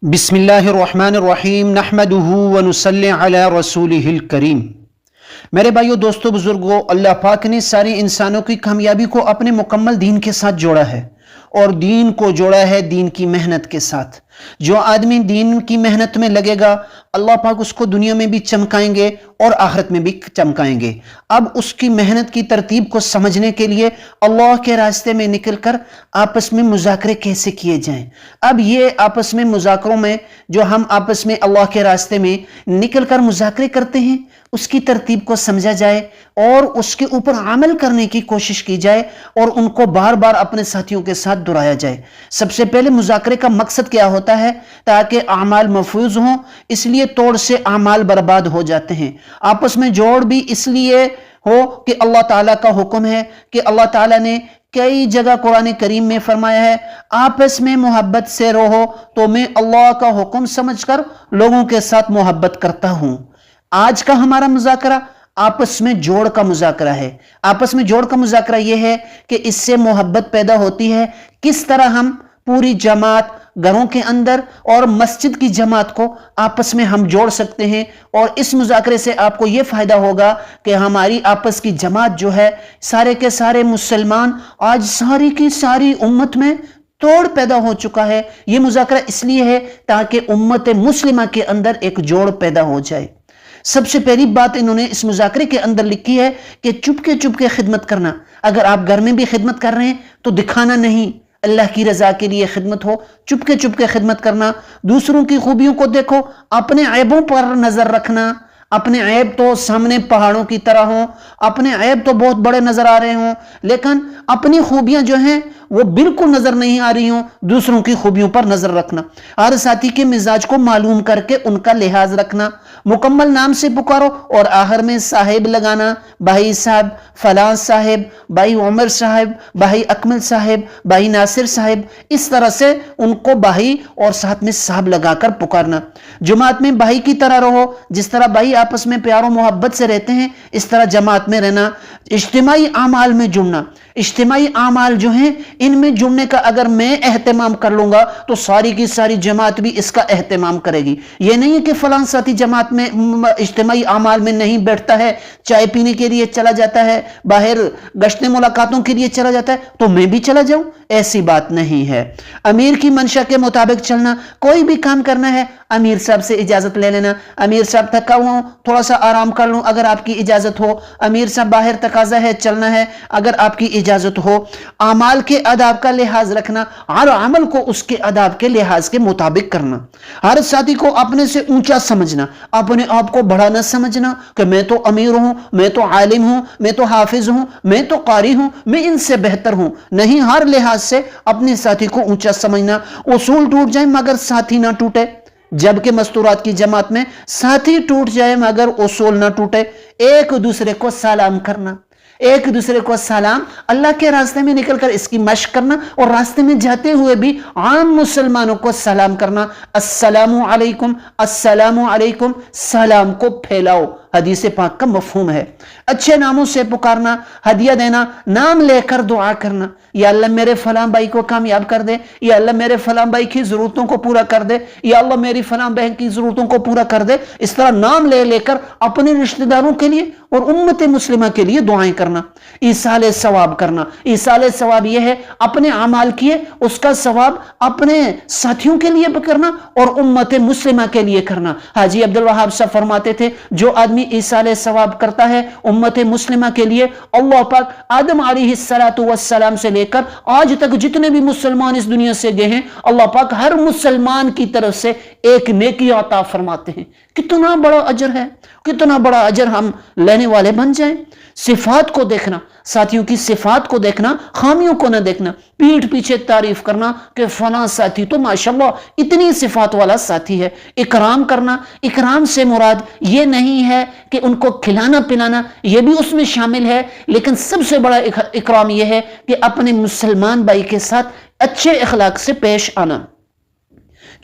بسم اللہ الرحمن الرحیم نحمدہ ونصلی علی رسولہ الکریم۔ میرے بھائیو، دوستو، بزرگو، اللہ پاک نے سارے انسانوں کی کامیابی کو اپنے مکمل دین کے ساتھ جوڑا ہے، اور دین کو جوڑا ہے دین کی محنت کے ساتھ۔ جو آدمی دین کی محنت میں لگے گا، اللہ پاک اس کو دنیا میں بھی چمکائیں گے اور آخرت میں بھی چمکائیں گے۔ اب اس کی محنت کی ترتیب کو سمجھنے کے لیے اللہ کے راستے میں نکل کر آپس میں مذاکرے کیسے کیے جائیں۔ اب یہ آپس میں مذاکروں میں جو ہم آپس میں اللہ کے راستے میں نکل کر مذاکرے کرتے ہیں، اس کی ترتیب کو سمجھا جائے اور اس کے اوپر عمل کرنے کی کوشش کی جائے، اور ان کو بار بار اپنے ساتھیوں کے ساتھ دہرایا جائے۔ سب سے پہلے مذاکرے کا مقصد کیا ہوتا ہے؟ تاکہ اعمال محفوظ ہوں، اس لیے توڑ سے اعمال برباد ہو جاتے ہیں۔ آپس میں جوڑ بھی اس لیے ہو کہ اللہ تعالیٰ کا حکم ہے کہ اللہ تعالیٰ نے کئی جگہ قرآن کریم میں فرمایا ہے، آپس میں محبت سے رہو تو میں اللہ کا حکم سمجھ کر لوگوں کے ساتھ محبت کرتا ہوں۔ آج کا ہمارا مذاکرہ آپس میں جوڑ کا مذاکرہ ہے۔ آپس میں جوڑ کا مذاکرہ یہ ہے کہ اس سے محبت پیدا ہوتی ہے۔ کس طرح ہم پوری جماعت، گھروں کے اندر اور مسجد کی جماعت کو آپس میں ہم جوڑ سکتے ہیں، اور اس مذاکرے سے آپ کو یہ فائدہ ہوگا کہ ہماری آپس کی جماعت جو ہے، سارے کے سارے مسلمان، آج ساری کی ساری امت میں توڑ پیدا ہو چکا ہے۔ یہ مذاکرہ اس لیے ہے تاکہ امت مسلمہ کے اندر ایک جوڑ پیدا ہو جائے۔ سب سے پہلی بات انہوں نے اس مذاکرے کے اندر لکھی ہے کہ چپ کے خدمت کرنا۔ اگر آپ گھر میں بھی خدمت کر رہے ہیں تو دکھانا نہیں، اللہ کی رضا کے لیے خدمت ہو، چپ کے خدمت کرنا۔ دوسروں کی خوبیوں کو دیکھو، اپنے عیبوں پر نظر رکھنا۔ اپنے عیب تو سامنے پہاڑوں کی طرح ہوں، اپنے عیب تو بہت بڑے نظر آ رہے ہوں، لیکن اپنی خوبیاں جو ہیں وہ بالکل نظر نہیں آ رہی ہوں، دوسروں کی خوبیوں پر نظر رکھنا۔ ہر ساتھی کے مزاج کو معلوم کر کے ان کا لحاظ رکھنا۔ مکمل نام سے پکارو اور آخر میں صاحب لگانا، بھائی صاحب، فلاں صاحب، بھائی عمر صاحب، بھائی اکمل صاحب، بھائی ناصر صاحب، اس طرح سے ان کو بھائی اور ساتھ میں صاحب لگا کر پکارنا۔ جماعت میں بھائی کی طرح رہو، جس طرح بھائی آپس میں پیار و محبت سے رہتے ہیں، اس طرح جماعت میں رہنا۔ اجتماعی اعمال میں جڑنا۔ اجتماعی اعمال جو ہیں، ان میں جڑنے کا اگر میں اہتمام کر لوں گا تو ساری کی ساری جماعت بھی اس کا اہتمام کرے گی۔ یہ نہیں ہے کہ فلاں ساتھی جماعت میں اجتماعی اعمال میں نہیں بیٹھتا ہے، چائے پینے کے لیے چلا جاتا ہے، باہر گشت ملاقاتوں کے لیے چلا جاتا ہے تو میں بھی چلا جاؤں، ایسی بات نہیں ہے۔ امیر کی منشا کے مطابق چلنا۔ کوئی بھی کام کرنا ہے، امیر صاحب سے اجازت لے لینا۔ امیر صاحب تھکا ہوا ہوں، تھوڑا سا آرام کر لوں، اگر آپ کی اجازت ہو۔ امیر صاحب باہر تقاضا ہے، چلنا ہے، اگر آپ کی اجازت ہو۔ اعمال کے آداب کا لحاظ رکھنا، ہر عمل کو اس کے آداب کے لحاظ کے مطابق کرنا۔ ہر ساتھی کو اپنے سے اونچا سمجھنا، اپنے آپ کو بڑا نہ سمجھنا کہ میں تو امیر ہوں، میں تو عالم ہوں، میں تو حافظ ہوں، میں تو قاری ہوں، میں ان سے بہتر ہوں۔ نہیں، ہر لحاظ سے اپنے ساتھی کو اونچا سمجھنا۔ اصول ٹوٹ جائیں مگر ساتھی نہ ٹوٹے، جبکہ مستورات کی جماعت میں ساتھی ٹوٹ جائے مگر اصول نہ ٹوٹے۔ ایک دوسرے کو سلام کرنا، ایک دوسرے کو سلام، اللہ کے راستے میں نکل کر اس کی مشق کرنا، اور راستے میں جاتے ہوئے بھی عام مسلمانوں کو سلام کرنا۔ السلام علیکم، السلام علیکم، سلام کو پھیلاؤ، حدیث پاک کا مفہوم ہے۔ اچھے ناموں سے پکارنا، ہدیہ دینا، نام لے کر دعا کرنا، یا اللہ میرے فلاں بھائی کو کامیاب کر دے، یا اللہ میرے فلاں بھائی کی ضرورتوں کو پورا کر دے، یا اللہ میری فلاں بہن کی ضرورتوں کو پورا کر دے۔ اس طرح نام لے لے کر اپنے رشتہ داروں کے لیے اور امت مسلمہ کے لیے دعائیں کرنا۔ ایصال ثواب کرنا۔ ایصال ثواب یہ ہے اپنے اعمال کیے اس کا ثواب اپنے ساتھیوں کے لیے کرنا اور امت مسلمہ کے لیے کرنا۔ حاجی عبدالوہاب صاحب فرماتے تھے، جو آدمی ایصال ثواب کرتا ہے امت مسلمہ کے لیے، اللہ پاک آدم علیہ السلام سے لے کر آج تک جتنے بھی مسلمان اس دنیا سے گئے ہیں، اللہ پاک ہر مسلمان کی طرف سے ایک نیکی عطا فرماتے ہیں۔ کتنا بڑا اجر ہے، کتنا بڑا اجر ہم لینے والے بن جائیں۔ صفات کو دیکھنا، ساتھیوں کی صفات کو دیکھنا، خامیوں کو نہ دیکھنا۔ پیٹھ پیچھے تعریف کرنا کہ فلاں ساتھی تو ماشاءاللہ اتنی صفات والا ساتھی ہے۔ اکرام کرنا، اکرام سے مراد یہ نہیں ہے کہ ان کو کھلانا پلانا، یہ بھی اس میں شامل ہے، لیکن سب سے بڑا اکرام یہ ہے کہ اپنے مسلمان بھائی کے ساتھ اچھے اخلاق سے پیش آنا۔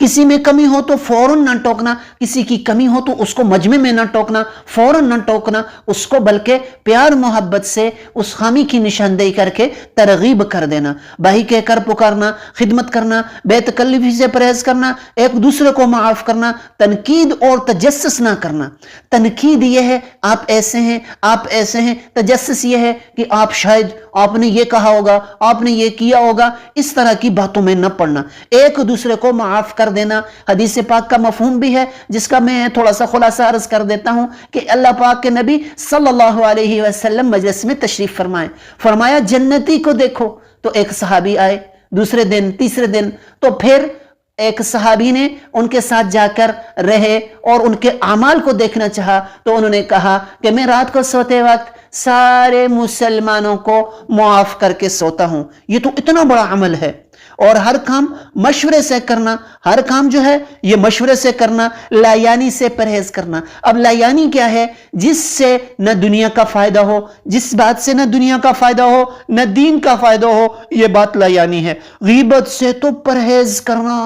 किसी में कमी हो तो फौरन ना टोकना, किसी की कमी हो तो उसको मजमे में ना टोकना, फौरन ना टोकना उसको, बल्कि प्यार मोहब्बत से उस खामी की निशानदेही करके तरगीब कर देना। भाई कहकर पुकारना, खिदमत करना, बेतकल्लुफी से परहेज करना, एक दूसरे को माफ करना, तनकीद और तजस्सुस ना करना। तनकीद यह है आप ऐसे हैं, आप ऐसे हैं, तजस्सुस यह है कि आप शायद आपने ये कहा होगा, आपने ये किया होगा, इस तरह की बातों में न पड़ना, एक दूसरे को माफ कर देना। हदीस पाक का मफहूम भी है जिसका मैं थोड़ा सा खुलासा अर्ज कर देता हूं कि अल्लाह पाक के नबी सल्लल्लाहु अलैहि वसल्लम मजलिस में तशरीफ फरमाए, फरमाया जन्नती को देखो, तो एक सहाबी आए, दूसरे दिन, तीसरे दिन, तो फिर एक सहाबी ने उनके साथ जाकर रहे और उनके अमाल को देखना चाहा, तो उन्होंने कहा कि मैं रात को सोते वक्त सारे मुसलमानों को मुआफ करके सोता हूं। ये तो इतना बड़ा अमल है। और हर काम मशवरे से करना, हर काम जो है ये मशवरे से करना, लायानी से परहेज करना। अब लायानी क्या है? जिससे न दुनिया का फायदा हो, जिस बात से न दुनिया का फायदा हो न दीन का फायदा हो, ये बात लायानी है। गीबत से तो परहेज करना,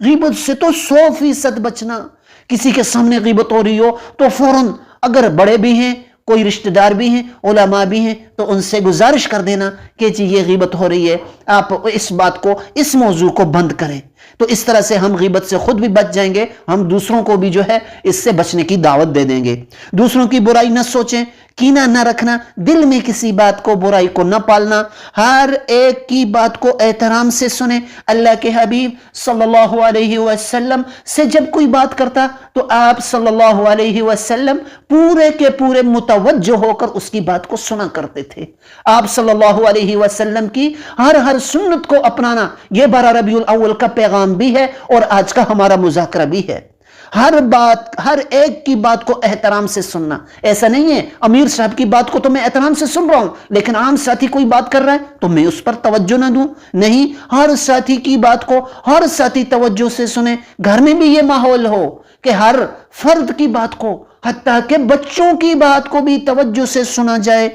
गीबत से तो 100% बचना। किसी के सामने गीबत हो रही हो तो फौरन, अगर बड़े भी हैं, कोई रिश्तेदार भी हैं, उलमा भी हैं, तो उनसे गुजारिश कर देना कि जी ये गीबत हो रही है, आप इस बात को, इस मौजू को बंद करें। तो इस तरह से हम गीबत से खुद भी बच जाएंगे, हम दूसरों को भी जो है इससे बचने की दावत दे देंगे। दूसरों की बुराई न सोचें, कीना न रखना, दिल में किसी बात को, बुराई को न पालना, हर एक की बात को एहतराम से सुने। अल्लाह के हबीब सल्लल्लाहु अलैहि वसल्लम से जब कोई बात करता तो आप सल्लल्लाहु अलैहि वसल्लम पूरे के पूरे मुतवज्जो होकर उसकी बात को सुना करते थे। आप सल्लल्लाहु अलैहि वसल्लम की हर सुन्नत को अपनाना, यह 12 रबीउल अव्वल का पैगाम भी है और आज का हमारा मुज़ाकरा भी है। हर बात, हर एक की बात को एहतराम से सुनना। ऐसा नहीं है अमीर साहब की बात को तो मैं एहतराम से सुन रहा हूं, लेकिन आम साथी कोई बात कर रहा है तो मैं उस पर तवज्जो ना दूं। नहीं, हर साथी की बात को हर साथी तवज्जो से सुने। घर में भी ये माहौल हो कि हर फर्द की बात को, हत्ता के बच्चों की बात को भी तवज्जो से सुना जाए।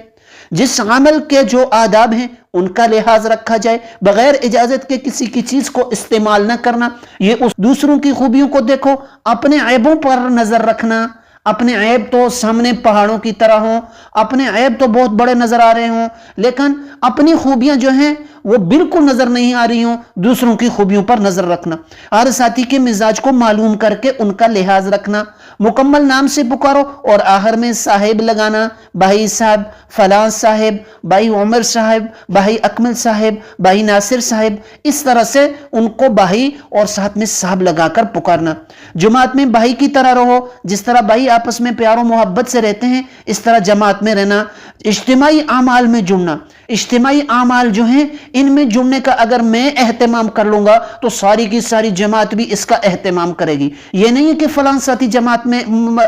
जिस अमल के जो आदाब हैं उनका लिहाज रखा जाए, बगैर इजाजत के किसी की चीज को इस्तेमाल न करना। ये उस दूसरों की खूबियों को देखो, अपने ऐबों पर नजर रखना। अपने ऐब तो सामने पहाड़ों की तरह हो, अपने ऐब तो बहुत बड़े नजर आ रहे हों, लेकिन अपनी खूबियां जो हैं वो बिल्कुल नजर नहीं आ रही हों, दूसरों की खूबियों पर नजर रखना। हर साथी के मिजाज को मालूम करके उनका लिहाज रखना। मुकम्मल नाम से पुकारो और आखिर में साहिब लगाना। भाई साहब, फलां साहिब, भाई उमर साहिब, भाई अकमल साहिब, भाई नासिर साहिब, इस तरह से उनको भाई और साथ में साहब लगाकर पुकारना। जमात में भाई की तरह रहो, जिस तरह भाई आपस में प्यार और मोहब्बत से रहते हैं इस तरह जमात में रहना। इज्तिमाई आमाल में जुड़ना, इज्तिमाई आमाल जो हैं इनमें जुड़ने का अगर मैं एहतमाम कर लूंगा तो सारी की सारी जमात भी इसका एहतमाम करेगी। यह नहीं है कि फलां साथी जमात में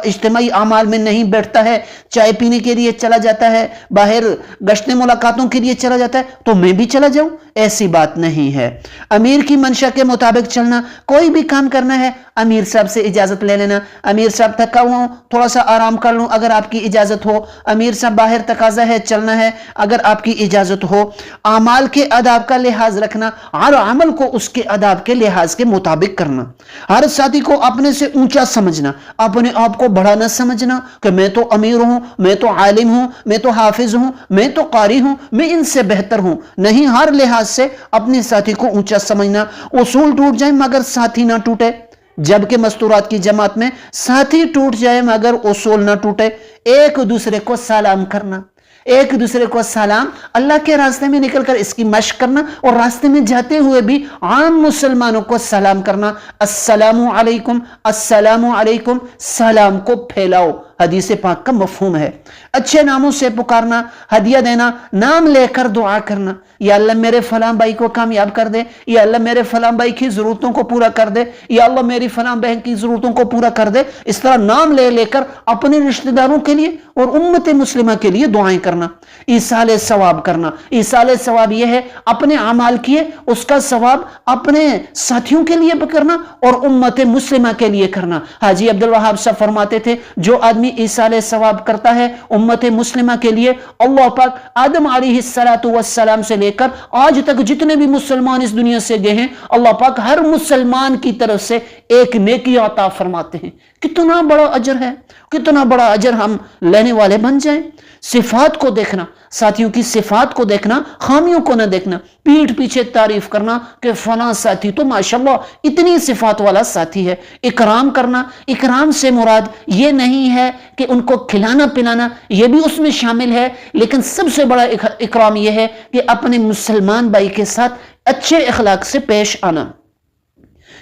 इज्तिमाई आमाल में नहीं बैठता है, चाय पीने के लिए चला जाता है, बाहर गश्त मुलाकातों के लिए चला जाता है तो मैं भी चला जाऊं, ऐसी बात नहीं है। अमीर की मंशा के मुताबिक चलना। कोई भी काम करना है अमीर साहब से इजाजत ले लेना। अमीर साहब थका हुआ हूं, थोड़ा सा आराम कर लूं, अगर आपकी इजाजत हो। अमीर साहब बाहर तकाजा है, चलना है, अगर आपकी इजाजत हो। आमाल के आदाब का लिहाज रखना, हर अमल को उसके आदाब के लिहाज के मुताबिक करना। हर साथी को अपने से ऊंचा समझना, अपने आप को बड़ा न समझना कि मैं तो अमीर हूं, मैं तो आलिम हूं, मैं तो हाफिज हूं, मैं तो कारी हूं, मैं इनसे बेहतर हूं। नहीं, हर लिहाज से अपने साथी को ऊंचा समझना। उसूल टूट जाए मगर साथी ना टूटे, जबकि मस्तूरात की जमात में साथी टूट जाए मगर उसूल ना टूटे। एक दूसरे को सलाम करना, एक दूसरे को सलाम, अल्लाह के रास्ते में निकलकर इसकी मशक करना और रास्ते में जाते हुए भी आम मुसलमानों को सलाम करना। अस्सलामु अलैकुम, अस्सलामु अलैकुम, सलाम को फैलाओ, हदीस पाक का मफहूम है। अच्छे नामों से पुकारना, हदिया देना, नाम लेकर दुआ करना। या अल्लाह मेरे फलां भाई को कामयाब कर दे, या अल्लाह मेरे फलां भाई की जरूरतों को पूरा कर दे, या अल्लाह मेरी फलां बहन की जरूरतों को पूरा कर दे। इस तरह नाम ले लेकर अपने रिश्तेदारों के लिए और उम्मत मुस्लिमा के लिए दुआएं करना। ईसाले सवाब करना, ईसाले सवाब यह है अपने अमाल किए उसका सवाब अपने साथियों के लिए करना और उम्मत मुस्लिमा के लिए करना। हाजी अब्दुल वहाब साहब फरमाते थे जो आदमी आदमी ईसाले सवाब करता है उम्मत मुस्लिमा के लिए, अल्लाह पाक आदम अलैहिस्सलातु वस्सलाम से लेकर आज तक जितने भी मुसलमान इस दुनिया से गए हैं, अल्लाह पाक हर मुसलमान की तरफ से एक नेकी अता फरमाते हैं। कितना बड़ा अजर है, कितना बड़ा अजर हम लेने वाले बन जाएं। सिफात को देखना, साथियों की सिफात को देखना, खामियों को न देखना, पीठ पीछे तारीफ करना कि फलां साथी तो माशाल्लाह इतनी सिफात वाला साथी है। इकराम करना, इकराम से मुराद ये नहीं है कि उनको खिलाना पिलाना, ये भी उसमें शामिल है, लेकिन सबसे बड़ा इकराम यह है कि अपने मुसलमान भाई के साथ अच्छे अखलाक से पेश आना।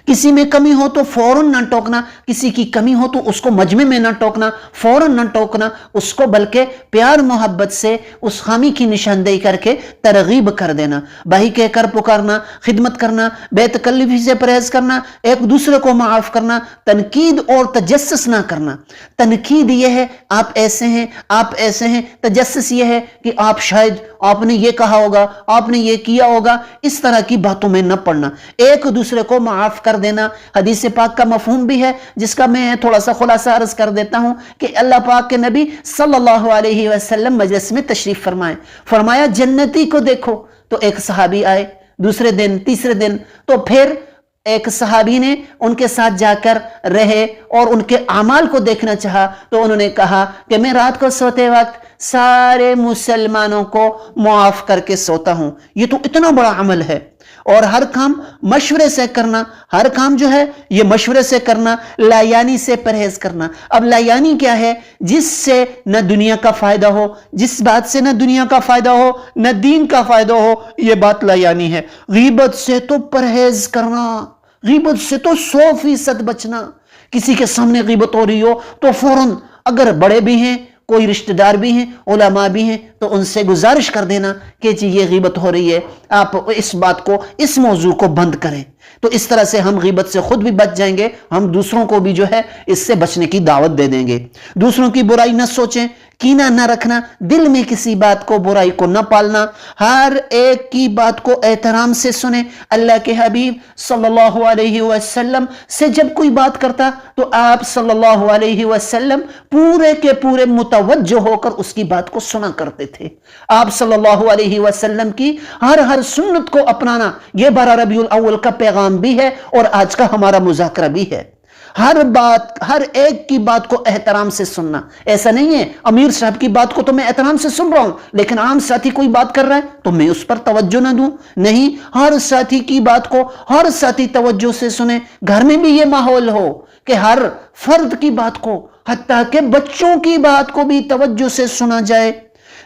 किसी में कमी हो तो फौरन न टोकना, किसी की कमी हो तो उसको मजमे में न टोकना, फौरन न टोकना उसको, बल्कि प्यार मोहब्बत से उस खामी की निशानदेही करके तरगीब कर देना। भाई कहकर पुकारना, खिदमत करना, बेतकल्लुफी से परहेज करना, एक दूसरे को माफ करना, तनकीद और तजस्सुस ना करना। तनकीद यह है आप ऐसे हैं, आप ऐसे हैं, तजस्सुस यह है कि आप शायद आपने ये कहा होगा, आपने ये किया होगा, इस तरह की बातों में न पड़ना, एक दूसरे को माफ कर देना। हदीस पाक का मफहूम भी है जिसका मैं थोड़ा सा खुलासा अर्ज कर देता हूं कि अल्लाह पाक के नबी सल्लल्लाहु अलैहि वसल्लम मजलिस में तशरीफ फरमाए, फरमाया जन्नती को देखो, तो एक सहाबी आए, दूसरे दिन तीसरे दिन तो फिर एक सहाबी ने उनके साथ जाकर रहे और उनके अमाल को देखना चाहा, तो उन्होंने कहा कि मैं रात को सोते वक्त सारे मुसलमानों को मुआफ करके सोता हूं। ये तो इतना बड़ा अमल है। और हर काम मशवरे से करना, हर काम जो है ये मशवरे से करना, लायानी से परहेज करना। अब लायानी क्या है? जिससे न दुनिया का फायदा हो, जिस बात से न दुनिया का फायदा हो न दीन का फायदा हो, ये बात लायानी है। गीबत से तो परहेज करना, गीबत से तो 100% बचना। किसी के सामने गीबत हो रही हो तो फौरन, अगर बड़े भी हैं, कोई रिश्तेदार भी हैं, उलमा भी हैं, तो उनसे गुजारिश कर देना कि जी ये गीबत हो रही है, आप इस बात को, इस मौजू को बंद करें। तो इस तरह से हम गीबत से खुद भी बच जाएंगे, हम दूसरों को भी जो है इससे बचने की दावत दे देंगे। दूसरों की बुराई न सोचें, कीना न रखना, दिल में किसी बात को, बुराई को न पालना, हर एक की बात को एहतराम से सुने। अल्लाह के हबीब सल्लल्लाहु अलैहि वसल्लम से जब कोई बात करता तो आप सल्लल्लाहु अलैहि वसल्लम पूरे के पूरे मुतवज्जो होकर उसकी बात को सुना करते थे। आप सल्लल्लाहु अलैहि वसल्लम की हर सुन्नत को अपनाना, यह 12 रबीउल अव्वल का पैगाम भी है और आज का हमारा मुज़ाकरा भी है। हर बात, हर एक की बात को एहतराम से सुनना। ऐसा नहीं है अमीर साहब की बात को तो मैं एहतराम से सुन रहा हूं, लेकिन आम साथी कोई बात कर रहा है तो मैं उस पर तवज्जो ना दूं। नहीं, हर साथी की बात को हर साथी तवज्जो से सुने। घर में भी ये माहौल हो कि हर फर्द की बात को, हत्ता के बच्चों की बात को भी तवज्जो से सुना जाए।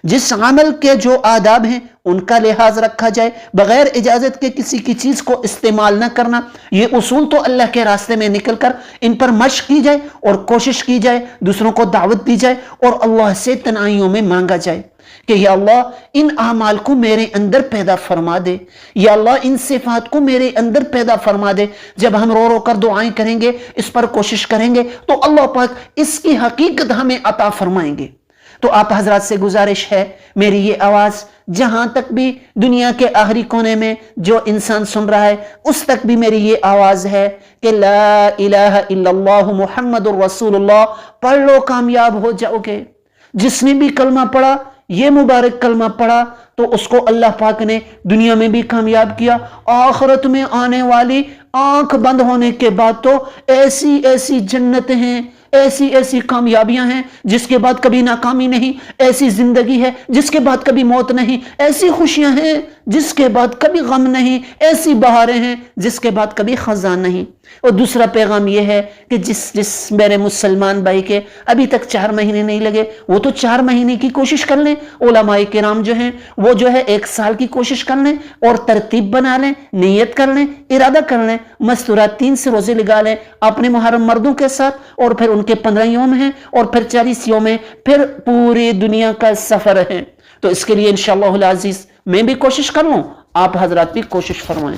जिस अमल के जो आदाब हैं उनका लिहाज रखा जाए। बगैर इजाजत के किसी की चीज को इस्तेमाल न करना, ये उसूल तो अल्लाह के रास्ते में निकलकर इन पर मशक की जाए और कोशिश की जाए, दूसरों को दावत दी जाए और अल्लाह से तनाइयों में मांगा जाए कि या अल्लाह इन अमाल को मेरे अंदर पैदा फरमा दे, या अल्लाह इन सिफात को मेरे अंदर पैदा फरमा दे। जब हम रो रो कर दुआएं करेंगे, इस पर कोशिश करेंगे, तो अल्लाह पाक इसकी हकीकत हमें अता फरमाएंगे। तो आप हजरात से गुजारिश है, मेरी ये आवाज जहां तक भी दुनिया के आखिरी कोने में जो इंसान सुन रहा है उस तक भी मेरी ये आवाज है कि ला इलाहा इल्लल्लाह मुहम्मदुर रसूलुल्लाह पढ़ लो, कामयाब हो जाओगे। जिसने भी कलमा पढ़ा, ये मुबारक कलमा पढ़ा, तो उसको अल्लाह पाक ने दुनिया में भी कामयाब किया। आखिरत में आने वाली आंख बंद होने के बाद तो ऐसी ऐसी जन्नतें हैं, ऐसी ऐसी कामयाबियां हैं जिसके बाद कभी नाकामी नहीं, ऐसी जिंदगी है जिसके बाद कभी मौत नहीं, ऐसी खुशियां हैं जिसके बाद कभी गम नहीं, ऐसी बहारें हैं जिसके बाद कभी खजान नहीं। और दूसरा पैगाम यह है कि जिस मेरे मुसलमान भाई के अभी तक 4 महीने नहीं लगे, वो तो 4 महीने की कोशिश कर लें। उलमाए किराम जो हैं वो जो है 1 साल की कोशिश कर लें और तरतीब बना लें, नीयत कर लें, इरादा कर लें, मस्तूरात 3 से रोजे लगा लें अपने मुहर्रम मर्दों के साथ, और फिर उनके 15 यौम हैं और फिर 40 यौम है, फिर पूरी दुनिया का सफर है। तो इसके लिए इंशाअल्लाह अज़ीज़ मैं भी कोशिश करूं, आप हजरात भी कोशिश फरमाएं।